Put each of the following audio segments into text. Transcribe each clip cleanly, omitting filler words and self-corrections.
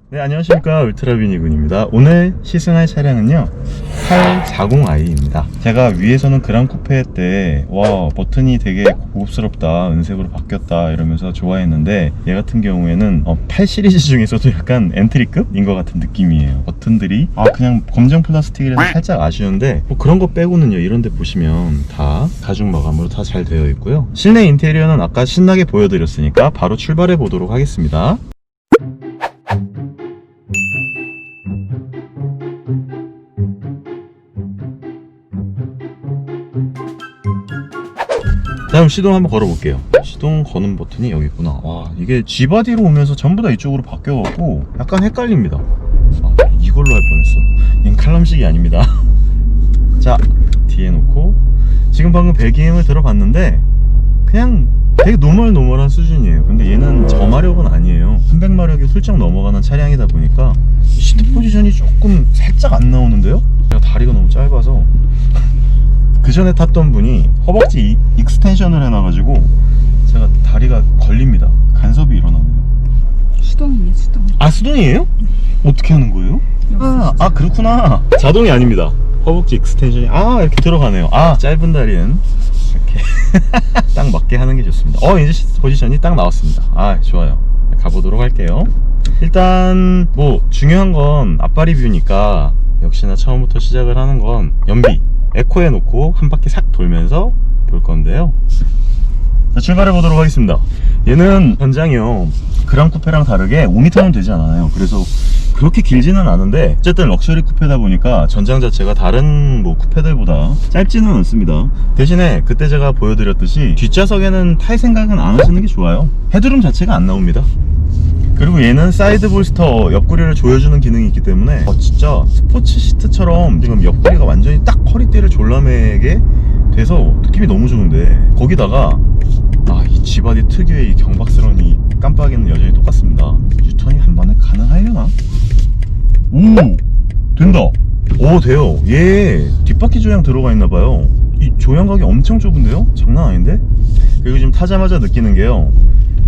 네, 안녕하십니까. 울트라비니군입니다. 오늘 시승할 차량은요 840i입니다 제가 위에서는 그랑 쿠페 때 와 버튼이 되게 고급스럽다, 은색으로 바뀌었다 이러면서 좋아했는데, 얘 같은 경우에는 8 시리즈 중에서도 약간 엔트리급인 것 같은 느낌이에요. 버튼들이 그냥 검정 플라스틱이라서 살짝 아쉬운데, 뭐 그런 거 빼고는요 이런 데 보시면 다 가죽 마감으로 다 잘 되어 있고요. 실내 인테리어는 아까 신나게 보여드렸으니까 바로 출발해 보도록 하겠습니다. 자, 그럼 시동 한번 걸어볼게요. 시동 거는 버튼이 여기 있구나. 와, 이게 G바디로 오면서 전부 다 이쪽으로 바뀌어갖고 약간 헷갈립니다. 이걸로 할 뻔했어. 이건 칼럼식이 아닙니다. 자, 뒤에 놓고 지금 방금 배기음을 들어봤는데 그냥 되게 노멀한 수준이에요. 근데 얘는 저마력은 아니에요. 300마력이 훌쩍 넘어가는 차량이다 보니까 시트 포지션이 조금 살짝 안 나오는데요? 제가 다리가 너무 짧아서 그 전에 탔던 분이 허벅지 익스텐션을 해놔가지고 제가 다리가 걸립니다. 간섭이 일어나네요. 수동이네, 수동. 수동이에요? 어떻게 하는 거예요? 그렇구나. 자동이 아닙니다. 허벅지 익스텐션이 이렇게 들어가네요. 짧은 다리는 이렇게 딱 맞게 하는 게 좋습니다. 이제 시트 포지션이 딱 나왔습니다. 좋아요. 가보도록 할게요. 일단 뭐 중요한 건 앞바리 뷰니까 역시나 처음부터 시작을 하는 건 연비 에코에 놓고 한 바퀴 싹 돌면서 볼 건데요. 자, 출발해 보도록 하겠습니다. 얘는 전장이요 그랑 쿠페랑 다르게 5m는 되지 않아요. 그래서 그렇게 길지는 않은데 어쨌든 럭셔리 쿠페다 보니까 전장 자체가 다른 뭐 쿠페들보다 짧지는 않습니다. 대신에 그때 제가 보여드렸듯이 뒷좌석에는 탈 생각은 안 하시는 게 좋아요. 헤드룸 자체가 안 나옵니다. 그리고 얘는 사이드 볼스터 옆구리를 조여주는 기능이 있기 때문에 진짜 스포츠 시트처럼 지금 옆구리가 완전히 딱 허리띠를 졸라매게 돼서 느낌이 너무 좋은데, 거기다가 이 G바디 특유의 이 경박스러운 이 깜빡이는 여전히 똑같습니다. 유턴이 한 번에 가능하려나? 된다. 돼요. 얘 뒷바퀴 조향 들어가 있나봐요. 이 조향각이 엄청 좁은데요? 장난 아닌데? 그리고 지금 타자마자 느끼는 게요,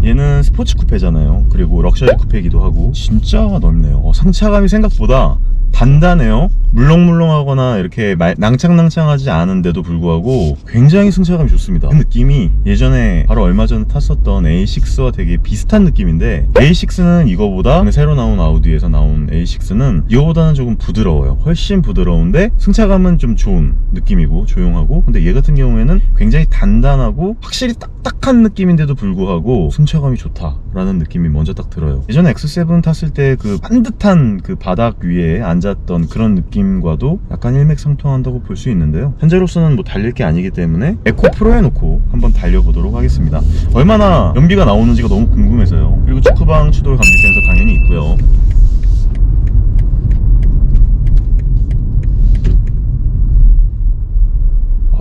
얘는 스포츠 쿠페잖아요. 그리고 럭셔리 쿠페이기도 하고 진짜 넓네요. 상차감이 생각보다 단단해요. 물렁물렁하거나 이렇게 낭창낭창하지 않은데도 불구하고 굉장히 승차감이 좋습니다. 그 느낌이 예전에 바로 얼마 전에 탔었던 A6와 되게 비슷한 느낌인데, A6는 이거보다 새로 나온 아우디에서 나온 A6는 이거보다는 조금 부드러워요. 훨씬 부드러운데 승차감은 좀 좋은 느낌이고 조용하고, 근데 얘 같은 경우에는 굉장히 단단하고 확실히 딱딱한 느낌인데도 불구하고 승차감이 좋다라는 느낌이 먼저 딱 들어요. 예전에 X7 탔을 때 그 반듯한 그 바닥 위에 앉았던 그런 느낌과도 약간 일맥상통한다고 볼 수 있는데요. 현재로서는 뭐 달릴 게 아니기 때문에 에코 프로 해놓고 한번 달려보도록 하겠습니다. 얼마나 연비가 나오는지가 너무 궁금해서요. 그리고 축구방 추돌 감지 센서 당연히 있고요.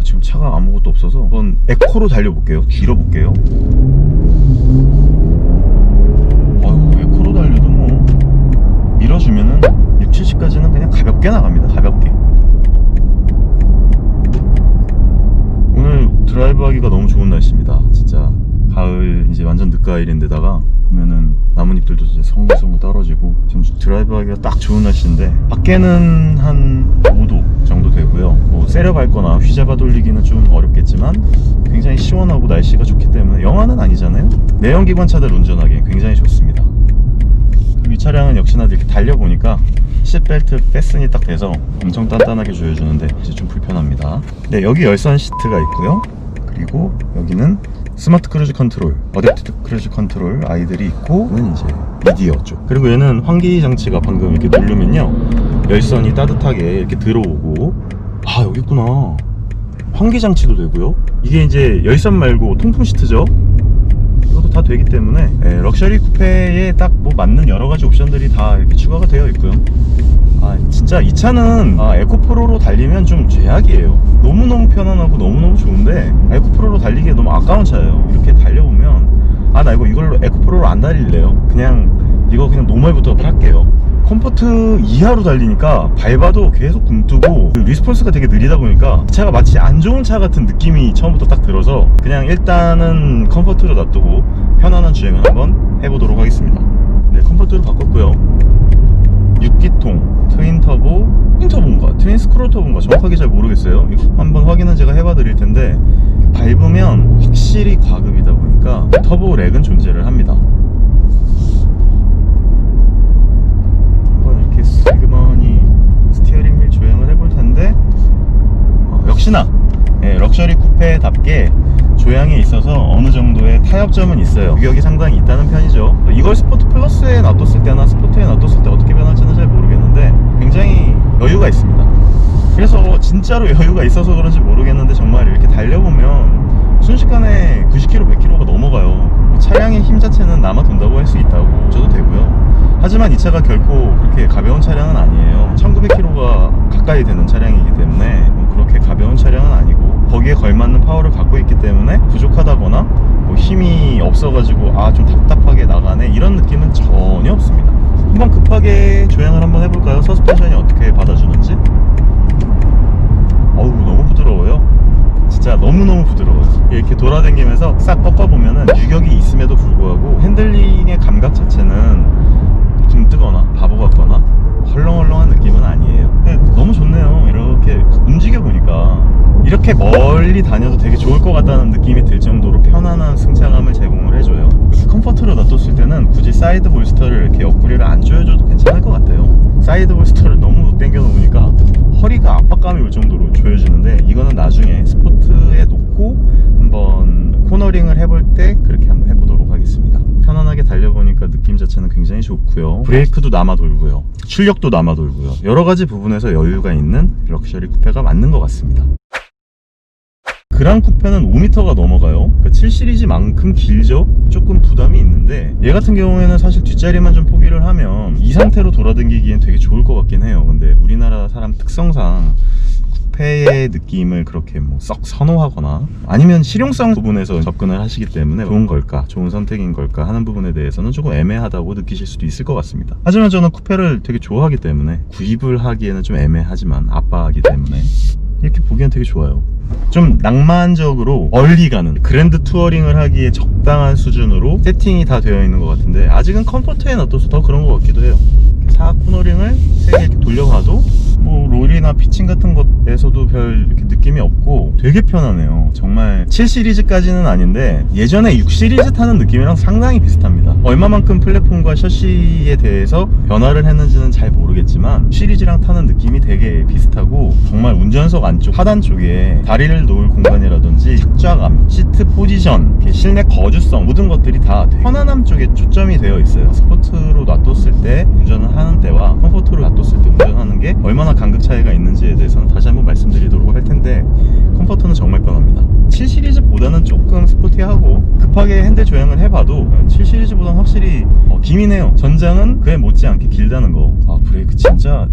지금 차가 아무것도 없어서 한번 에코로 달려볼게요. 줄여볼게요. 에코로 달려도 뭐 밀어주면은 6, 70까지는 그냥 가볍게 나갑니다. 가볍게. 오늘 드라이브 하기가 너무 좋은 날씨입니다. 진짜 가을, 이제 완전 늦가을인데다가 보면은 나뭇잎들도 이제 송글송글 떨어지고 지금 드라이브 하기가 딱 좋은 날씨인데, 밖에는 한 5도 정도 되고요. 뭐 세려 밟거나 휘잡아 돌리기는 좀 어렵겠지만 굉장히 시원하고 날씨가 좋기 때문에 영하는 아니잖아요. 내연기관 차들 운전하기 굉장히 좋습니다. 이 차량은 역시나 이렇게 달려보니까 시트벨트 패슨이 딱 돼서 엄청 단단하게 조여주는데 이제 좀 불편합니다. 네, 여기 열선 시트가 있고요. 그리고 여기는 스마트 크루즈 컨트롤, 어댑티브 크루즈 컨트롤 아이들이 있고, 얘는 이제 미디어 쪽. 그리고 얘는 환기 장치가 방금 이렇게 누르면요 열선이 따뜻하게 이렇게 들어오고, 여기 있구나. 환기 장치도 되고요. 이게 이제 열선 말고 통풍 시트죠. 이것도 다 되기 때문에 럭셔리 쿠페에 딱 뭐 맞는 여러 가지 옵션들이 다 이렇게 추가가 되어 있고요. 진짜 이 차는 에코프로로 달리면 좀 죄악이에요. 너무너무 편안하고 너무너무 좋은데 에코프로로 달리기에 너무 아까운 차예요. 이렇게 달려보면 나 이걸로 에코프로로 안 달릴래요. 이거 그냥 노멀부터 할게요. 컴포트 이하로 달리니까 밟아도 계속 굼뜨고 리스폰스가 되게 느리다 보니까 이 차가 마치 안 좋은 차 같은 느낌이 처음부터 딱 들어서 그냥 일단은 컴포트로 놔두고 편안한 주행을 한번 해보도록 하겠습니다. 네, 컴포트로 바꿨고요. 프로 터보인가 정확하게 잘 모르겠어요. 이거 한번 확인은 제가 해봐 드릴 텐데 밟으면 확실히 과급이다 보니까 터보 렉은 존재를 합니다. 한번 이렇게 슬그머니 스티어링 휠 조향을 해볼 텐데 역시나 럭셔리 쿠페답게 조향에 있어서 어느 정도의 타협점은 있어요. 규격이 상당히 있다는 편이죠. 이걸 스포트 플러스에 놔뒀을 때나 스포트에 놔뒀을 때 어떻게 변할지는 잘 모르겠는데 굉장히 여유가 있습니다. 그래서 진짜로 여유가 있어서 그런지 모르겠는데 정말 이렇게 달려보면 순식간에 90km, 100km가 넘어가요. 차량의 힘 자체는 남아 돈다고 할 수 있다고 저도 되고요. 하지만 이 차가 결코 그렇게 가벼운 차량은 아니에요. 1900km가 가까이 되는 차량이기 때문에 그렇게 가벼운 차량은 아니고 거기에 걸맞는 파워를 갖고 있기 때문에 부족하다거나 힘이 없어가지고 좀 답답하게 나가네 이런 느낌은 전혀 없습니다. 한번 급하게 조향을 한번 해볼까요? 서스펜션이 어떻게 받아주는지. 어우 너무 부드러워요. 진짜 너무너무 부드러워요. 이렇게 돌아다니면서 싹 꺾어보면은 유격이 있음에도 불구하고 핸들링의 감각 자체는 등 뜨거나 바보 같거나 헐렁헐렁한 느낌은 아니에요. 근데 너무 좋네요. 이렇게 움직여보니까 이렇게 멀리 다녀도 되게 좋을 것 같다는 느낌이 들 정도로 편안한 승차감을 제공을 해줘요. 컴포트로 놔뒀을 때는 굳이 사이드 볼스터를 이렇게 옆구리를 안 조여줘도 괜찮을 것 같아요. 사이드 볼스터를 너무 당겨 놓으니까 허리가 압박감이 올 정도로 조여지는데 이거는 나중에 스포트에 놓고 한번 코너링을 해볼 때 그렇게 한번 해보도록 하겠습니다. 편안하게 달려보니까 느낌 자체는 굉장히 좋고요. 브레이크도 남아 돌고요. 출력도 남아 돌고요. 여러가지 부분에서 여유가 있는 럭셔리 쿠페가 맞는 것 같습니다. 그랑 쿠페는 5m가 넘어가요. 그러니까 7시리즈만큼 길죠? 조금 부담이 있는데 얘 같은 경우에는 사실 뒷자리만 좀 포기를 하면 이 상태로 돌아다니기엔 되게 좋을 것 같긴 해요. 근데 우리나라 사람 특성상 쿠페의 느낌을 그렇게 썩 선호하거나 아니면 실용성 부분에서 접근을 하시기 때문에 좋은 걸까, 좋은 선택인 걸까 하는 부분에 대해서는 조금 애매하다고 느끼실 수도 있을 것 같습니다. 하지만 저는 쿠페를 되게 좋아하기 때문에 구입을 하기에는 좀 애매하지만 아빠이기 때문에 이렇게 보기엔 되게 좋아요. 좀 낭만적으로 멀리 가는 그랜드 투어링을 하기에 적당한 수준으로 세팅이 다 되어 있는 것 같은데 아직은 컴포트에 놔둬서 더 그런 것 같기도 해요. 사 코너링을 세게 이렇게 돌려가도 롤이나 피칭 같은 것에서도 별 이렇게 느낌이 없고 되게 편하네요. 정말 7시리즈까지는 아닌데 예전에 6시리즈 타는 느낌이랑 상당히 비슷합니다. 얼마만큼 플랫폼과 셔시에 대해서 변화를 했는지는 잘 모르겠지만 시리즈랑 타는 느낌이 되게 비슷하고 정말 운전석 안쪽 하단 쪽에 다리를 놓을 공간이라든지 착좌감, 시트 포지션, 실내 거주성 모든 것들이 다 편안함 쪽에 초점이 되어 있어요. 스포트로 놔뒀을 때 운전을 하는 때와 컴포트로 놔뒀을 때 운전하는 게 얼마나 간극 차이가 있는지에 대해서는 다시 한번 말씀드리도록 할 텐데 컴포트는 정말 편합니다. 7시리즈보다는 조금 스포티하고 급하게 핸들 조향을 해봐도 7시리즈보다는 확실히 기민해요. 전장은 그에 못지않게 길다는 거. 브레이크 진짜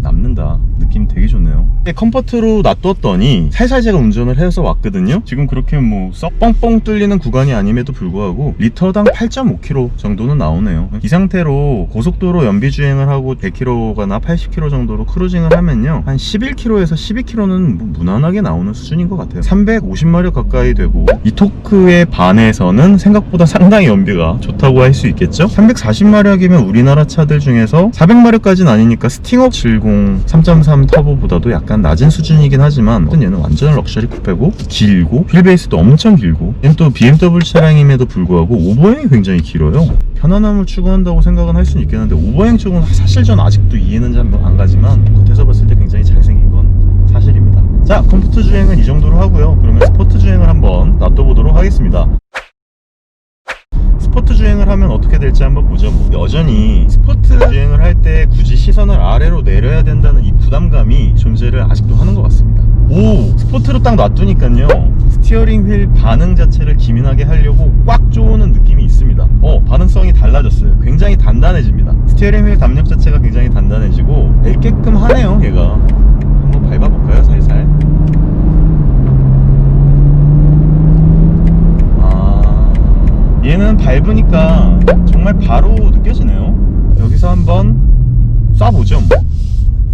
남는다. 느낌 되게 좋네요. 컴포트로 놔뒀더니 살살 제가 운전을 해서 왔거든요. 지금 그렇게 썩 뻥뻥 뚫리는 구간이 아님에도 불구하고 리터당 8.5km 정도는 나오네요. 이 상태로 고속도로 연비주행을 하고 100km나 80km 정도로 크루징을 하면요 한 11km에서 12km는 무난하게 나오는 수준인 것 같아요. 350마력 가까이 되고 이 토크에 반해서는 생각보다 상당히 연비가 좋다고 할 수 있겠죠. 340마력이면 우리나라 차들 중에서 400마력까지는 아니니까 스팅업 70 3.3 터보보다도 약간 낮은 수준이긴 하지만 얘는 완전 럭셔리 쿠페고 길고 휠베이스도 엄청 길고 얘는 또 BMW 차량임에도 불구하고 오버행이 굉장히 길어요. 편안함을 추구한다고 생각은 할 수는 있겠는데 오버행 쪽은 사실 전 아직도 이해는 잘 안 가지만 겉에서 봤을 때 굉장히 잘생긴 건 사실입니다. 자, 컴포트 주행은 이 정도로 하고요. 그러면 스포트 주행을 한번 놔둬보도록 하겠습니다. 스포트 주행을 하면 어떻게 될지 한번 보죠. 여전히 스포트 주행을 할 때 굳이 시선을 아래로 내려야 된다는 이 부담감이 존재를 아직도 하는 것 같습니다. 스포트로 딱 놔두니까요 스티어링 휠 반응 자체를 기민하게 하려고 꽉 조우는 느낌이 있습니다. 반응성이 달라졌어요. 굉장히 단단해집니다. 스티어링 휠 담력 자체가 굉장히 단단해지고 얇게끔 하네요. 얘가 한번 밟아볼까요? 살살. 얘는 밟으니까 정말 바로 느껴지네요. 여기서 한번 쏴보죠.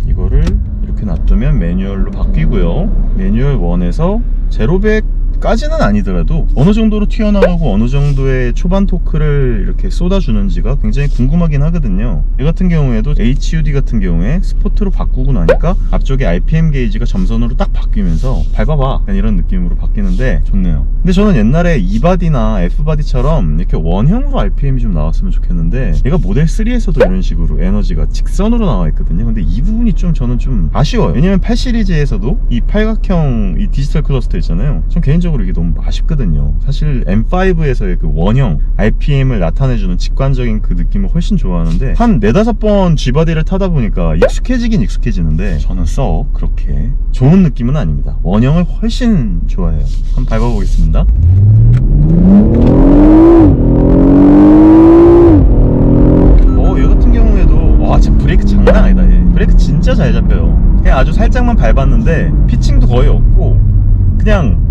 이거를 이렇게 놔두면 매뉴얼로 바뀌고요. 매뉴얼 1에서 0-100 까지는 아니더라도 어느 정도로 튀어나가고 어느 정도의 초반 토크를 이렇게 쏟아주는지가 굉장히 궁금하긴 하거든요. 이 같은 경우에도 HUD 같은 경우에 스포트로 바꾸고 나니까 앞쪽에 RPM 게이지가 점선으로 딱 바뀌면서 밟아봐 약간 이런 느낌으로 바뀌는데 좋네요. 근데 저는 옛날에 E바디나 F바디처럼 이렇게 원형으로 RPM이 좀 나왔으면 좋겠는데 얘가 모델 3에서도 이런 식으로 에너지가 직선으로 나와 있거든요. 근데 이 부분이 좀 저는 좀 아쉬워요. 왜냐면 8 시리즈에서도 이 팔각형 이 디지털 클러스터 있잖아요. 전 개인적으로 이게 너무 아쉽거든요. 사실 M5에서의 그 원형 RPM을 나타내주는 직관적인 그 느낌을 훨씬 좋아하는데 한 4-5번 G바디를 타다 보니까 익숙해지긴 익숙해지는데 저는 썩 그렇게 좋은 느낌은 아닙니다. 원형을 훨씬 좋아해요. 한번 밟아보겠습니다. 얘 같은 경우에도 와 진짜 브레이크 장난 아니다. 얘 브레이크 진짜 잘 잡혀요. 그냥 아주 살짝만 밟았는데 피칭도 거의 없고 그냥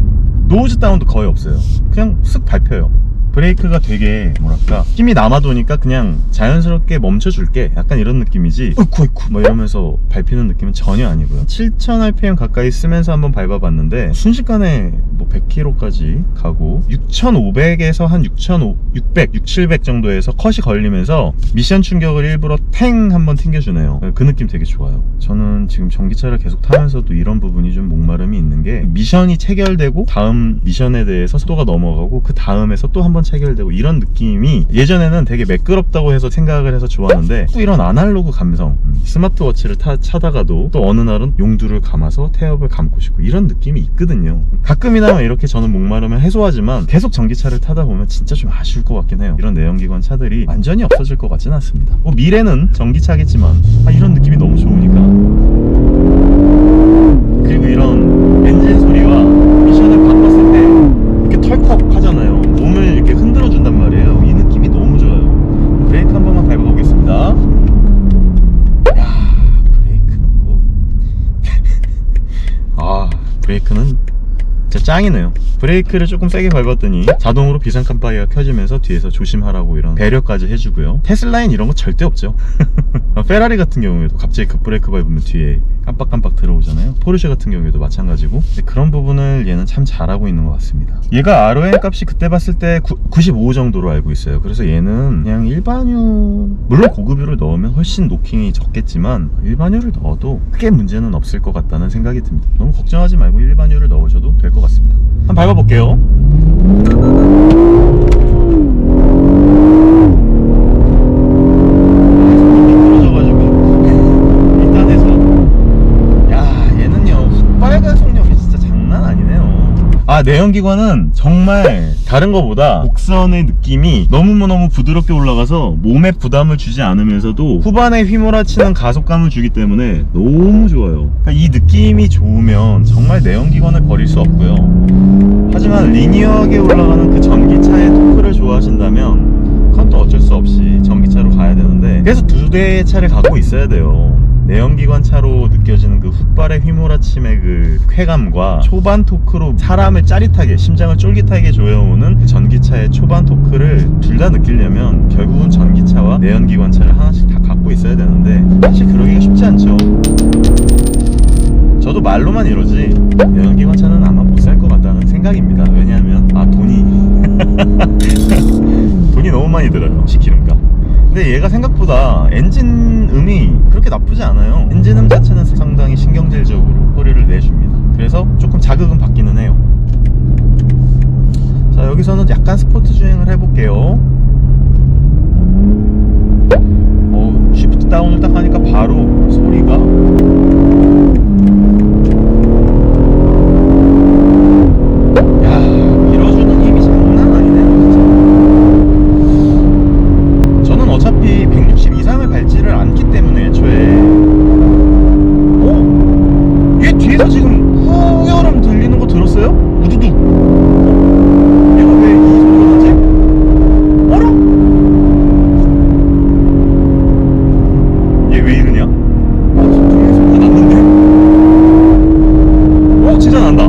노즈 다운도 거의 없어요. 그냥 쓱 밟혀요. 브레이크가 되게 뭐랄까 힘이 남아도니까 그냥 자연스럽게 멈춰줄게 약간 이런 느낌이지 으쿠 뭐 이러면서 밟히는 느낌은 전혀 아니고요. 7000rpm 가까이 쓰면서 한번 밟아봤는데 순식간에 뭐 100km까지 가고 6500에서 한 6600, 6700 정도에서 컷이 걸리면서 미션 충격을 일부러 탱 한번 튕겨주네요. 그 느낌 되게 좋아요. 저는 지금 전기차를 계속 타면서도 이런 부분이 좀 목마름이 있는 게 미션이 체결되고 다음 미션에 대해서 속도가 넘어가고 그 다음에서 또 한번 체결되고 이런 느낌이 예전에는 되게 매끄럽다고 해서 생각을 해서 좋았는데 또 이런 아날로그 감성 스마트워치를 차다가도 또 어느 날은 용두를 감아서 태엽을 감고 싶고 이런 느낌이 있거든요. 가끔이나마 이렇게 저는 목마름을 해소하지만 계속 전기차를 타다 보면 진짜 좀 아쉬울 것 같긴 해요. 이런 내연기관 차들이 완전히 없어질 것 같지는 않습니다. 뭐 미래는 전기차겠지만 이런 느낌이 너무 좋으니까. 그리고 이런 엔진 소리와 미션을 바꿨을 때 이렇게 털컥 하잖아요. 몸을 이렇게 흔들어 준단 말이에요. 이 느낌이 너무 좋아요. 브레이크 한 번만 밟아보겠습니다. 야, 브레이크는 뭐 브레이크는 진짜 짱이네요. 브레이크를 조금 세게 밟았더니 자동으로 비상 깜빡이가 켜지면서 뒤에서 조심하라고 이런 배려까지 해주고요. 테슬라엔 이런 거 절대 없죠. 페라리 같은 경우에도 갑자기 급브레이크 밟으면 뒤에 깜빡깜빡 들어오잖아요. 포르쉐 같은 경우에도 마찬가지고. 근데 그런 부분을 얘는 참 잘하고 있는 것 같습니다. 얘가 ROM 값이 그때 봤을 때 95 정도로 알고 있어요. 그래서 얘는 그냥 일반유, 물론 고급유를 넣으면 훨씬 노킹이 적겠지만 일반유를 넣어도 크게 문제는 없을 것 같다는 생각이 듭니다. 너무 걱정하지 말고 일반유를 넣으셔도 될 것 같습니다. 한번 밟아볼게요. 내연기관은 정말 다른 거보다 곡선의 느낌이 너무너무 부드럽게 올라가서 몸에 부담을 주지 않으면서도 후반에 휘몰아치는 가속감을 주기 때문에 너무 좋아요. 그러니까 이 느낌이 좋으면 정말 내연기관을 버릴 수 없고요. 하지만 리니어하게 올라가는 그 전기차의 토크를 좋아하신다면 그건 또 어쩔 수 없이 전기차로 가야 되는데, 그래서 두 대의 차를 갖고 있어야 돼요. 내연기관 차로 느껴지는 그 훗발의 휘몰아침의 그 쾌감과 초반 토크로 사람을 짜릿하게, 심장을 쫄깃하게 조여오는 그 전기차의 초반 토크를 둘 다 느끼려면 결국은 전기차와 내연기관 차를 하나씩 다 갖고 있어야 되는데 사실 그러기가 쉽지 않죠. 저도 말로만 이러지 내연기관 차는 아마 못 살 것 같다는 생각입니다. 왜냐하면 돈이 너무 많이 들어요. 기름값. 근데 얘가 생각보다 엔진음이 그렇게 나쁘지 않아요. 엔진음 자체는 상당히 신경질적으로 소리를 내줍니다. 그래서 조금 자극은 받기는 해요. 자, 여기서는 약간 스포트 주행을 해볼게요. 쉬프트 다운을 딱 하니까 바로 소리가 밀어주는 힘이 장난 아니네요. 진짜 저는 어차피 160 이상을 밟지를 않기 때문에 애초에 얘 뒤에서 지금 후열음 들리는 거 들었어요? 우두둑. 얘가 왜 이 소리가 나지? 어라? 얘 왜 이러냐? 분명히 소리가 났는데? 진짜 난다.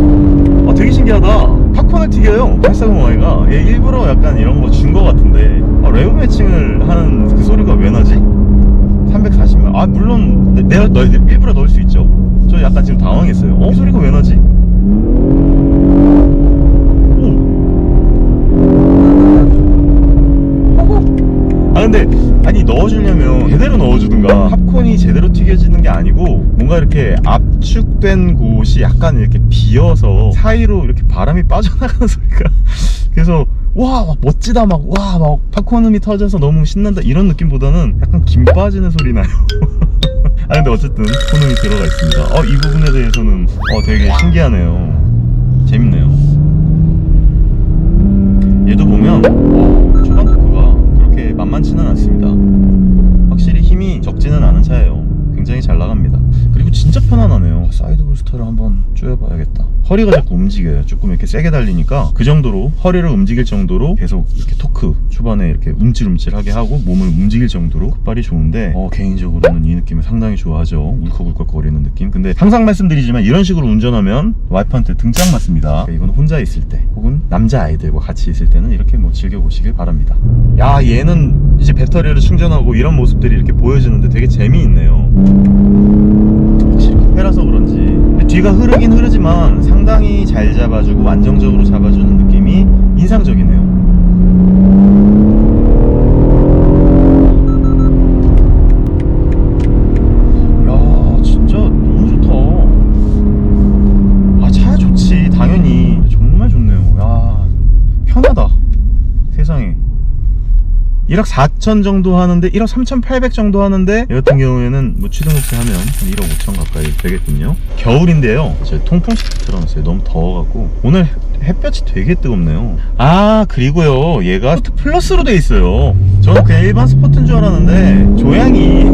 되게 신기하다. 팝콘을 튀겨요 840Y가. 얘 일부러 약간 이런 거 준 거 같은데 레오 매칭을 하는 그 소리가 왜 나지? 340만. 물론 내가 일부러 넣을 수 있죠. 저 약간 지금 당황했어요. 이 소리가 왜 나지? 근데 아니 넣어주려면 제대로 넣어주든가. 팝콘이 제대로 튀겨지는 게 아니고 뭔가 이렇게 압축된 곳이 약간 이렇게 비어서 사이로 이렇게 바람이 빠져나가는 소리가 그래서 와 막 멋지다 막 와 막 팝콘음이 터져서 너무 신난다 이런 느낌보다는 약간 김 빠지는 소리 나요. 아 근데 어쨌든 콘음이 들어가 있습니다. 이 부분에 대해서는 되게 신기하네요. 재밌네요. 얘도 보면 초반 토크가 그렇게 만만치는 않습니다. 확실히 힘이 적지는 않은 차예요. 굉장히 잘 나갑니다. 그리고 진짜 편안하네요. 사이드 부스터를 한번 쪼여봐야겠다. 허리가 자꾸 움직여요. 조금 이렇게 세게 달리니까 그 정도로 허리를 움직일 정도로 계속 이렇게 토크 초반에 이렇게 움찔움찔하게 하고 몸을 움직일 정도로 끝발이 좋은데 개인적으로는 이 느낌을 상당히 좋아하죠. 울컥울컥 거리는 느낌. 근데 항상 말씀드리지만 이런 식으로 운전하면 와이프한테 등짝 맞습니다. 이건 혼자 있을 때 혹은 남자아이들과 같이 있을 때는 이렇게 즐겨보시길 바랍니다. 야 얘는 이제 배터리를 충전하고 이런 모습들이 이렇게 보여지는데 되게 재미있네요. 확실히 쿠페라서 그런지 뒤가 흐르긴 흐르지만 상당히 잘 잡아주고 안정적으로 잡아주는 느낌이 인상적이네요. 야 진짜 너무 좋다. 차야 좋지 당연히. 정말 좋네요. 야 편하다 세상에. 1억 4천 정도 하는데 1억 3,800 정도 하는데 이 같은 경우에는 취등록세 하면 한 1억 5천 가까이 되겠군요. 겨울인데요 제가 통풍 시트 틀어놨어요. 너무 더워갖고 오늘 햇볕이 되게 뜨겁네요. 그리고요 얘가 스포트 플러스로 돼 있어요. 저는 그냥 일반 스포츠인 줄 알았는데 조향이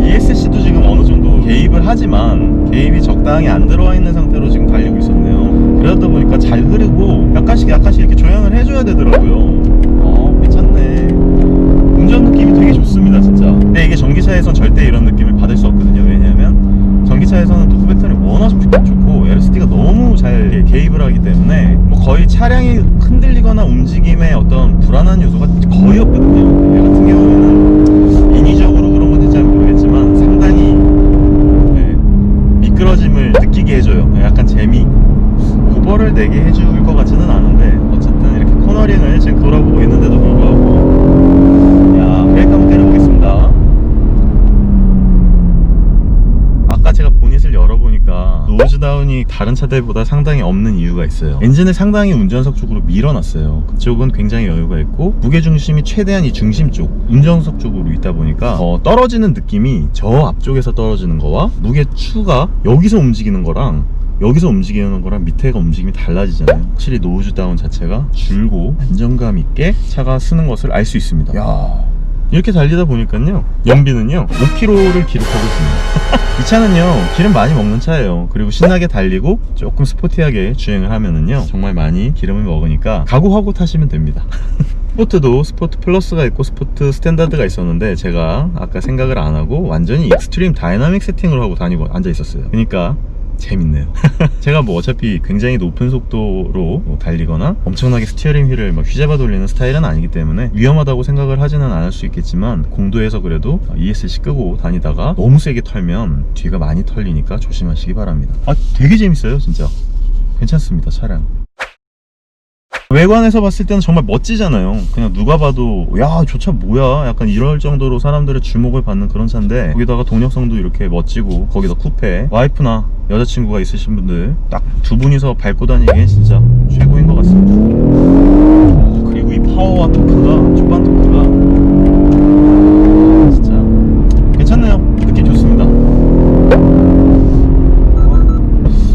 ESC도 지금 어느 정도 개입을 하지만 개입이 적당히 안 들어와 있는 상태로 지금 달리고 있었네요. 그러다 보니까 잘 흐르고 약간씩 이렇게 조향을 해줘야 되더라고요. 괜찮네. 운전 느낌이 되게 좋습니다 진짜. 근데 이게 전기차에선 절대 이런 느낌을 받을 수 없거든요. 왜냐하면 전기차에서는 토크 벡터리 워낙 좋고 LCD가 너무 잘 개입을 하기 때문에 거의 차량이 흔들리거나 움직임에 어떤 불안한 요소가 거의 없거든요. 얘 같은 경우에는 인위적으로 그런 건지 잘 모르겠지만 상당히 미끄러짐을 느끼게 해줘요. 약간 재미. 오버를 내게 해줄 것 같지는 않은데 어쨌든 이렇게 코너링을 지금 돌아보고 있는데도 불구하고 브레이크 한번 때려보겠습니다. 아까 제가 보닛을 열어보니까 노즈다운이 다른 차들보다 상당히 없는 이유가 있어요. 엔진을 상당히 운전석 쪽으로 밀어놨어요. 그쪽은 굉장히 여유가 있고 무게중심이 최대한 이 중심 쪽 운전석 쪽으로 있다 보니까 떨어지는 느낌이 저 앞쪽에서 떨어지는 거와 무게 추가 여기서 움직이는 거랑 여기서 움직이는 거랑 밑에가 움직임이 달라지잖아요. 확실히 노즈다운 자체가 줄고 안정감 있게 차가 쓰는 것을 알 수 있습니다. 이렇게 달리다 보니까요 연비는요 5km를 기록하고 있습니다. 이 차는요 기름 많이 먹는 차예요. 그리고 신나게 달리고 조금 스포티하게 주행을 하면은요 정말 많이 기름을 먹으니까 각오하고 타시면 됩니다. 스포트도 스포트 플러스가 있고 스포트 스탠다드가 있었는데 제가 아까 생각을 안 하고 완전히 익스트림 다이나믹 세팅으로 하고 다니고 앉아 있었어요. 그러니까 재밌네요. 제가 어차피 굉장히 높은 속도로 달리거나 엄청나게 스티어링 휠을 휘잡아 돌리는 스타일은 아니기 때문에 위험하다고 생각을 하지는 않을 수 있겠지만 공도에서 그래도 ESC 끄고 다니다가 너무 세게 털면 뒤가 많이 털리니까 조심하시기 바랍니다. 되게 재밌어요 진짜. 괜찮습니다 차량. 외관에서 봤을 때는 정말 멋지잖아요. 그냥 누가 봐도 야 저 차 뭐야 약간 이럴 정도로 사람들의 주목을 받는 그런 차인데 거기다가 동력성도 이렇게 멋지고 거기다 쿠페 와이프나 여자친구가 있으신 분들 딱 두 분이서 밟고 다니기엔 진짜 최고인 것 같습니다. 그리고 이 파워와 토크가 초반 토크가 진짜 괜찮네요. 느낌 좋습니다.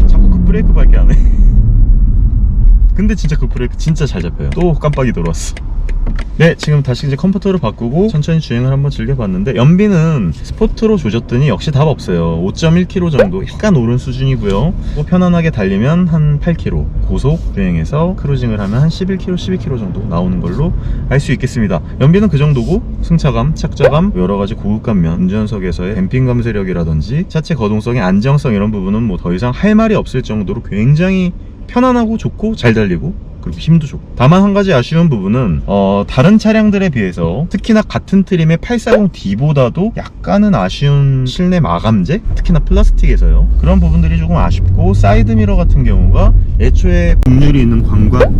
자꾸 그 브레이크 밟게 하네. 근데 진짜 그 브레이크 진짜 잘 잡혀요. 또 깜빡이 들어왔어. 네, 지금 다시 이제 컴포터로 바꾸고 천천히 주행을 한번 즐겨봤는데 연비는 스포트로 조졌더니 역시 답 없어요. 5.1km 정도 약간 오른 수준이고요. 편안하게 달리면 한 8km, 고속 주행해서 크루징을 하면 한 11km, 12km 정도 나오는 걸로 알 수 있겠습니다. 연비는 그 정도고 승차감, 착자감, 여러가지 고급감 면 운전석에서의 댐핑 감쇄력이라든지 차체 거동성의 안정성 이런 부분은 더 이상 할 말이 없을 정도로 굉장히 편안하고 좋고 잘 달리고 그리고 힘도 좋고. 다만 한 가지 아쉬운 부분은 다른 차량들에 비해서 특히나 같은 트림의 840D보다도 약간은 아쉬운 실내 마감재, 특히나 플라스틱에서요, 그런 부분들이 조금 아쉽고 사이드미러 같은 경우가 애초에 곡률이 있는 광각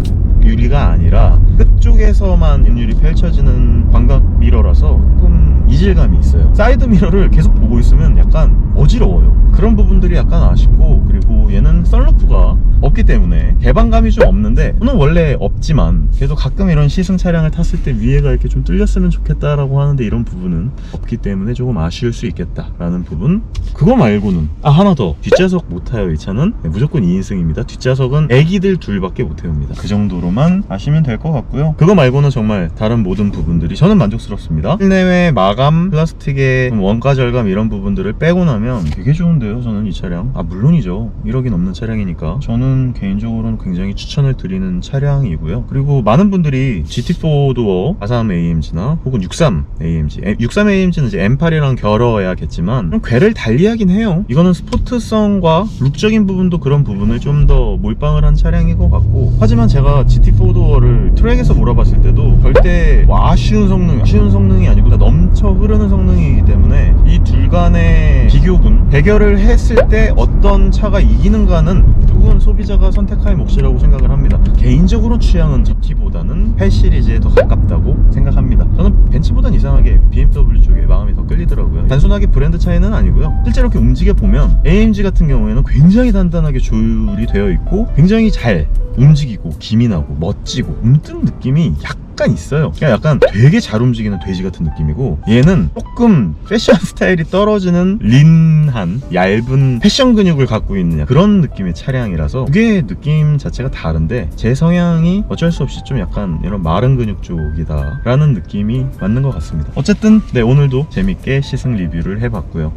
유리가 아니라 끝쪽에서만 옆유리 펼쳐지는 광각 미러라서 조금 이질감이 있어요. 사이드 미러를 계속 보고 있으면 약간 어지러워요. 그런 부분들이 약간 아쉽고, 그리고 얘는 썬루프가 없기 때문에 개방감이 좀 없는데, 저는 원래 없지만 그래도 가끔 이런 시승 차량을 탔을 때 위에가 이렇게 좀 뚫렸으면 좋겠다라고 하는데 이런 부분은 없기 때문에 조금 아쉬울 수 있겠다라는 부분. 그거 말고는 하나 더, 뒷좌석 못 타요. 이 차는 무조건 2인승입니다 뒷좌석은 애기들 둘밖에 못 태웁니다. 그 정도로만 아시면 될 것 같고요. 그거 말고는 정말 다른 모든 부분들이 저는 만족스럽습니다. 실내외 마감, 플라스틱의 원가 절감 이런 부분들을 빼고 나면 되게 좋은데요. 저는 이 차량 물론이죠, 1억이 넘는 차량이니까 저는 개인적으로는 굉장히 추천을 드리는 차량이고요. 그리고 많은 분들이 GT4 도어 43 AMG나 혹은 63 AMG 63 AMG는 이제 M8이랑 겨뤄야겠지만 좀 궤를 달리하긴 해요. 이거는 스포트성과 룩적인 부분도 그런 부분을 좀 더 몰빵을 한 차량인 것 같고, 하지만 제가 GT4 도어를 트랙에서 몰아봤을 때도 절대 아쉬운 성능이 아니고 다 넘쳐 흐르는 성능이기 때문에 이 둘 간의 비교군, 대결을 했을 때 어떤 차가 이기는가는 그건 소비자가 선택할 몫이라고 생각을 합니다. 개인적으로 취향은 GT보다는 8 시리즈에 더 가깝다고 생각합니다. 저는 벤츠보단 이상하게 BMW 쪽에 마음이 더 끌리더라고요. 단순하게 브랜드 차이는 아니고요. 실제로 이렇게 움직여보면 AMG 같은 경우에는 굉장히 단단하게 조율이 되어 있고 굉장히 잘 움직이고 기민하고 멋지고 움뜬 느낌이 약간 있어요. 그냥 약간 되게 잘 움직이는 돼지 같은 느낌이고, 얘는 조금 패션 스타일이 떨어지는 린한 얇은 패션 근육을 갖고 있는 그런 느낌의 차량이라서 그게 느낌 자체가 다른데, 제 성향이 어쩔 수 없이 좀 약간 이런 마른 근육 쪽이다 라는 느낌이 맞는 것 같습니다. 어쨌든 오늘도 재밌게 시승 리뷰를 해봤고요.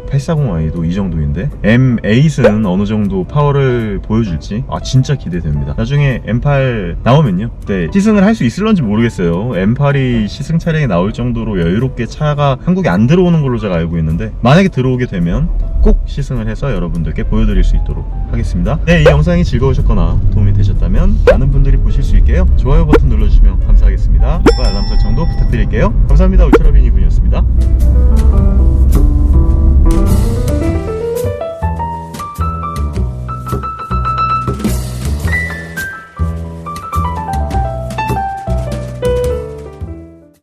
840i도 이 정도인데 M8은 어느 정도 파워를 보여줄지 진짜 기대됩니다. 나중에 M8 나오면요, 그때 시승을 할 수 있을런지 모르겠어요. M8이 시승 차량이 나올 정도로 여유롭게 차가 한국에 안 들어오는 걸로 제가 알고 있는데, 만약에 들어오게 되면 꼭 시승을 해서 여러분들께 보여드릴 수 있도록 하겠습니다. 이 영상이 즐거우셨거나 도움이 되셨다면 많은 분들이 보실 수 있게요, 좋아요 버튼 눌러주시면 감사하겠습니다. 구독과 알람 설정도 부탁드릴게요. 감사합니다. 울트라비니군이었습니다.